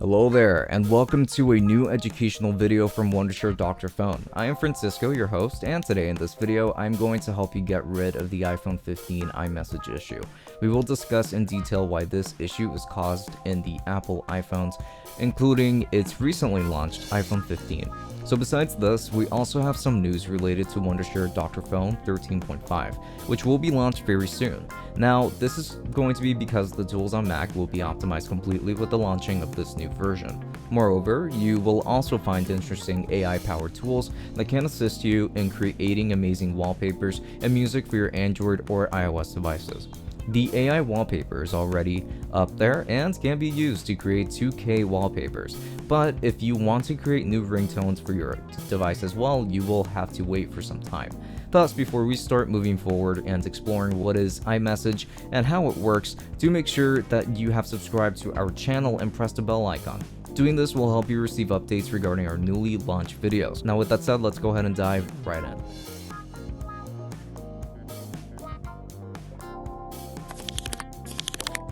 Hello there, and welcome to a new educational video from Wondershare Dr.Fone. I am Francisco, your host, and today in this video, I'm going to help you get rid of the iPhone 15 iMessage issue. We will discuss in detail why this issue is caused in the Apple iPhones, including its recently launched iPhone 15. So besides this, we also have some news related to Wondershare Dr.Fone 13.5, which will be launched very soon. Now, this is going to be because the tools on Mac will be optimized completely with the launching of this new version. Moreover, you will also find interesting AI-powered tools that can assist you in creating amazing wallpapers and music for your Android or iOS devices. The AI wallpaper is already up there and can be used to create 2K wallpapers, but if you want to create new ringtones for your device as well, you will have to wait for some time. Thus, before we start moving forward and exploring what is iMessage and how it works, do make sure that you have subscribed to our channel and press the bell icon. Doing this will help you receive updates regarding our newly launched videos. Now with that said, let's go ahead and dive right in.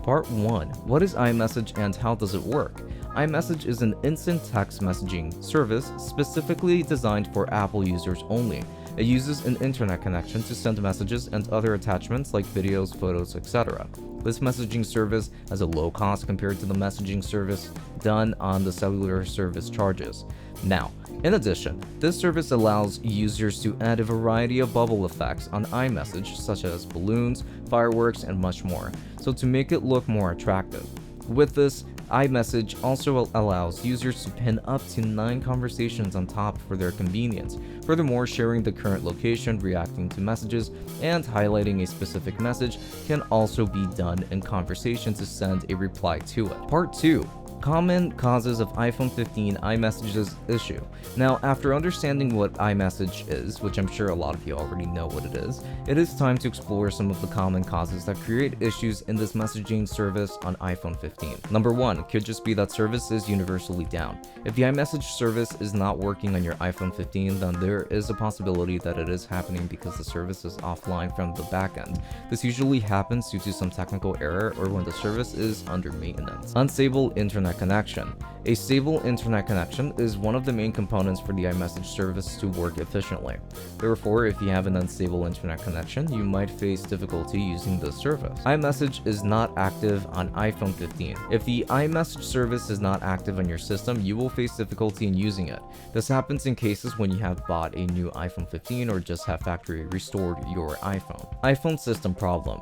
Part 1. What is iMessage and how does it work? iMessage is an instant text messaging service specifically designed for Apple users only. It uses an internet connection to send messages and other attachments like videos, photos, etc. This messaging service has a low cost compared to the messaging service done on the cellular service charges. Now, in addition, this service allows users to add a variety of bubble effects on iMessage, such as balloons, fireworks, and much more, so to make it look more attractive. With this, iMessage also allows users to pin up to 9 conversations on top for their convenience. Furthermore, sharing the current location, reacting to messages, and highlighting a specific message can also be done in conversation to send a reply to it. Part 2. Common causes of iPhone 15 iMessage's issue. Now, after understanding what iMessage is, which I'm sure a lot of you already know what it is time to explore some of the common causes that create issues in this messaging service on iPhone 15. Number 1 could just be that service is universally down. If the iMessage service is not working on your iPhone 15, then there is a possibility that it is happening because the service is offline from the backend. This usually happens due to some technical error or when the service is under maintenance. Unstable internet connection. A stable internet connection is one of the main components for the iMessage service to work efficiently. Therefore, if you have an unstable internet connection, you might face difficulty using this service. iMessage is not active on iPhone 15. If the iMessage service is not active on your system, you will face difficulty in using it. This happens in cases when you have bought a new iPhone 15 or just have factory restored your iPhone. iPhone system problem.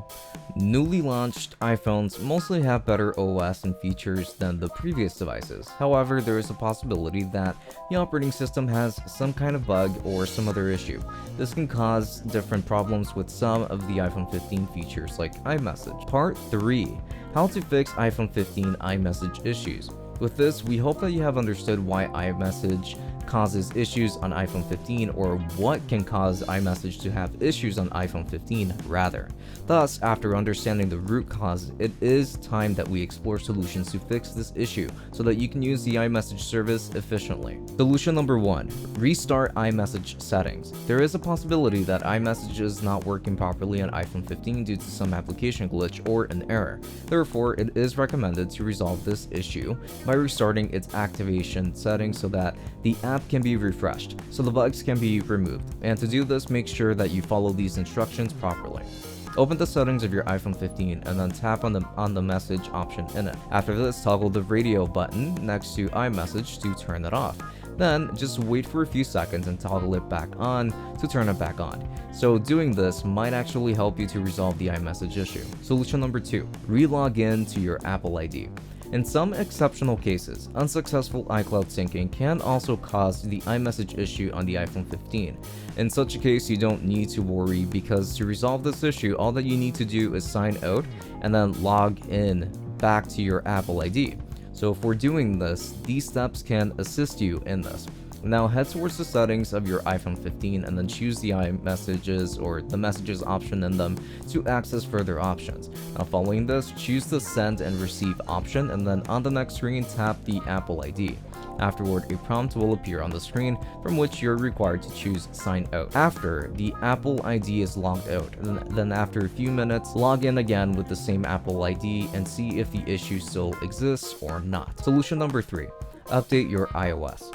Newly launched iPhones mostly have better OS and features than the previous devices. However, there is a possibility that the operating system has some kind of bug or some other issue. This can cause different problems with some of the iPhone 15 features like iMessage. Part 3. How to fix iPhone 15 iMessage issues. With this, we hope that you have understood why iMessage causes issues on iPhone 15 or what can cause iMessage to have issues on iPhone 15 rather. Thus, after understanding the root cause, it is time that we explore solutions to fix this issue so that you can use the iMessage service efficiently. Solution number 1. Restart iMessage settings. There is a possibility that iMessage is not working properly on iPhone 15 due to some application glitch or an error. Therefore, it is recommended to resolve this issue by restarting its activation settings so that the app can be refreshed, so the bugs can be removed. And to do this, make sure that you follow these instructions properly. Open the settings of your iPhone 15 and then tap on the message option in it. After this, toggle the radio button next to iMessage to turn it off. Then just wait for a few seconds and toggle it back on to turn it back on. So doing this might actually help you to resolve the iMessage issue. Solution number 2. Relog in to your Apple ID. In some exceptional cases, unsuccessful iCloud syncing can also cause the iMessage issue on the iPhone 15. In such a case, you don't need to worry because to resolve this issue, all that you need to do is sign out and then log in back to your Apple ID. So for doing this, these steps can assist you in this. Now head towards the settings of your iPhone 15 and then choose the iMessages or the messages option in them to access further options. Now following this, choose the send and receive option and then on the next screen tap the Apple ID. Afterward, a prompt will appear on the screen from which you're required to choose Sign Out. After the Apple ID is logged out, then after a few minutes, log in again with the same Apple ID and see if the issue still exists or not. Solution number 3. Update your iOS.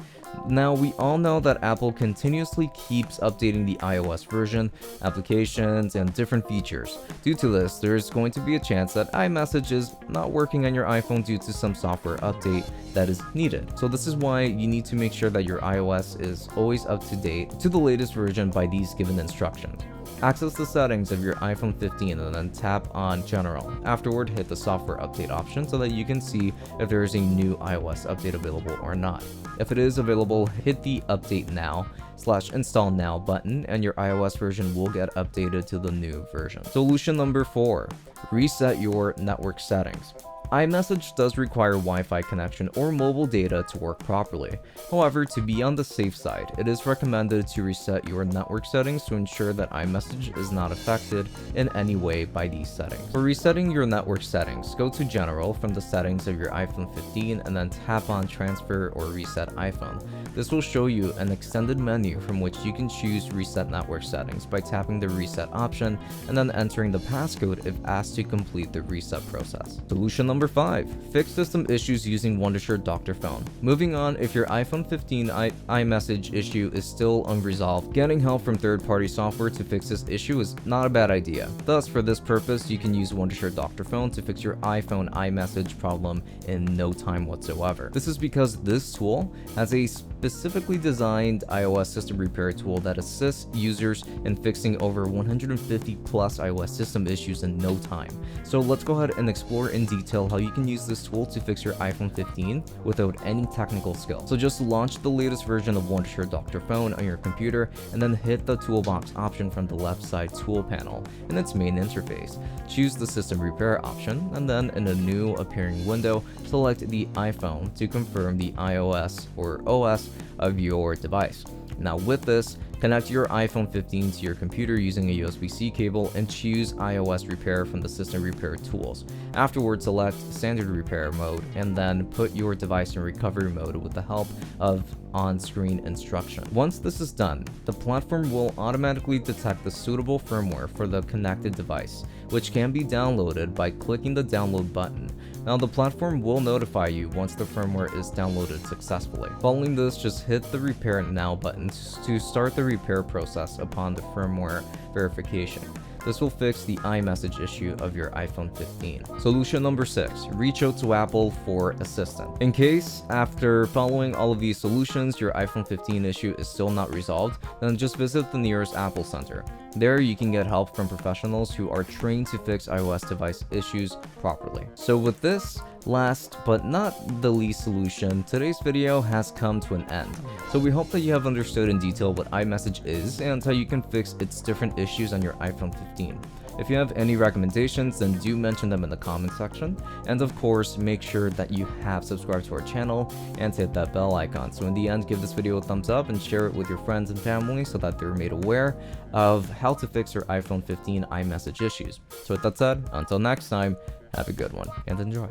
Now, we all know that Apple continuously keeps updating the iOS version, applications, and different features. Due to this, there's going to be a chance that iMessage is not working on your iPhone due to some software update that is needed. So this is why you need to make sure that your iOS is always up to date to the latest version by these given instructions. Access the settings of your iPhone 15 and then tap on General. Afterward, hit the software update option so that you can see if there is a new iOS update available or not. If it is available, hit the Update Now/Install Now button and your iOS version will get updated to the new version. Solution number 4. Reset your network settings. iMessage does require Wi-Fi connection or mobile data to work properly. However, to be on the safe side, it is recommended to reset your network settings to ensure that iMessage is not affected in any way by these settings. For resetting your network settings, go to General from the settings of your iPhone 15 and then tap on Transfer or Reset iPhone. This will show you an extended menu from which you can choose Reset Network Settings by tapping the Reset option and then entering the passcode if asked to complete the reset process. Solution number 5. Fix system issues using Wondershare Dr.Fone. Moving on, if your iPhone 15 iMessage issue is still unresolved, getting help from third-party software to fix this issue is not a bad idea. Thus, for this purpose, you can use Wondershare Dr.Fone to fix your iPhone iMessage problem in no time whatsoever. This is because this tool has a specifically designed iOS system repair tool that assists users in fixing over 150 plus iOS system issues in no time. So let's go ahead and explore in detail how you can use this tool to fix your iPhone 15 without any technical skill. So just launch the latest version of Wondershare Dr.Fone on your computer and then hit the toolbox option from the left side tool panel in its main interface. Choose the system repair option and then in a new appearing window, select the iPhone to confirm the iOS or OS of your device. Now with this, connect your iPhone 15 to your computer using a USB-C cable and choose iOS repair from the system repair tools. Afterwards, select standard repair mode and then put your device in recovery mode with the help of on-screen instruction. Once this is done, the platform will automatically detect the suitable firmware for the connected device, which can be downloaded by clicking the download button. Now the platform will notify you once the firmware is downloaded successfully. Following this, just hit the Repair Now button to start the repair process upon the firmware verification. This will fix the iMessage issue of your iPhone 15. Solution number 6. Reach out to Apple for assistance. In case, after following all of these solutions, your iPhone 15 issue is still not resolved, then just visit the nearest Apple Center. There you can get help from professionals who are trained to fix iOS device issues properly. So with this last but not the least solution, today's video has come to an end. So we hope that you have understood in detail what iMessage is and how you can fix its different issues on your iPhone 15. If you have any recommendations, then do mention them in the comment section. And of course, make sure that you have subscribed to our channel and hit that bell icon. So in the end, give this video a thumbs up and share it with your friends and family so that they're made aware of how to fix your iPhone 15 iMessage issues. So with that said, until next time, have a good one and enjoy.